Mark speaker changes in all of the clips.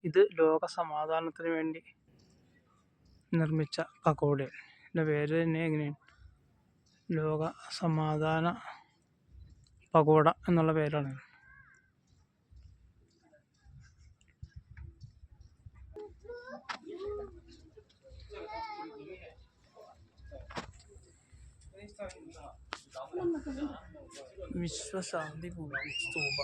Speaker 1: ഇത് ലോക സമാധാനത്തിന് വേണ്ടി നിർമ്മിച്ച പഗോഡയാണ്. ഇതിൻ്റെ പേര് തന്നെ എങ്ങനെയാണ്, ലോക സമാധാന പഗോഡ എന്നുള്ള പേരാണ്. വിശ്വശാന്തി സ്തൂപ.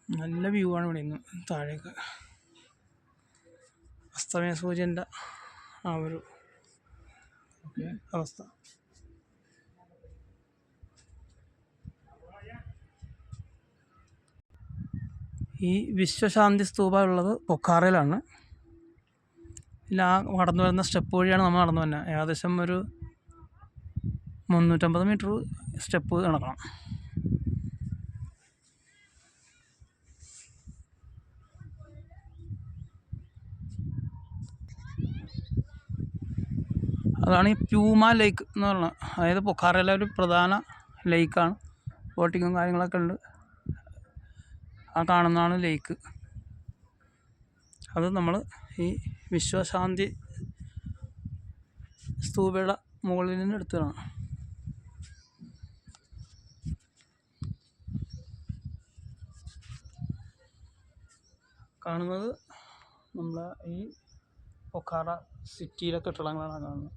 Speaker 1: നല്ല വ്യൂ ആണ് ഇവിടെ നിന്ന് താഴേക്ക്. അസ്തമയ സൂര്യൻ്റെ ആ ഒരു അവസ്ഥ. ഈ വിശ്വശാന്തി സ്തൂപ ഉള്ളത് പൊഖാറയിലാണ്. ഇതിൽ ആ കടന്നു വരുന്ന സ്റ്റെപ്പ് വഴിയാണ് നമ്മൾ നടന്നു തന്നെ. ഏകദേശം ഒരു 350 മീറ്റർ സ്റ്റെപ്പ് നടക്കണം. അതാണ് ഈ പ്യൂമ ലേക്ക് എന്ന് പറഞ്ഞത്. അതായത് പൊഖാറയിലെ ഒരു പ്രധാന ലേക്കാണ്. ബോട്ടിങ്ങും കാര്യങ്ങളൊക്കെ ഉണ്ട്. ആ കാണുന്നതാണ് ലേക്ക്. അത് നമ്മൾ ഈ വിശ്വശാന്തി സ്തൂപയുടെ മുകളിൽ നിന്ന് എടുത്തതാണ്. കാണുന്നത് നമ്മളെ ഈ പൊഖാറ സിറ്റിയിലെ കെട്ടിടങ്ങളാണ് കാണുന്നത്.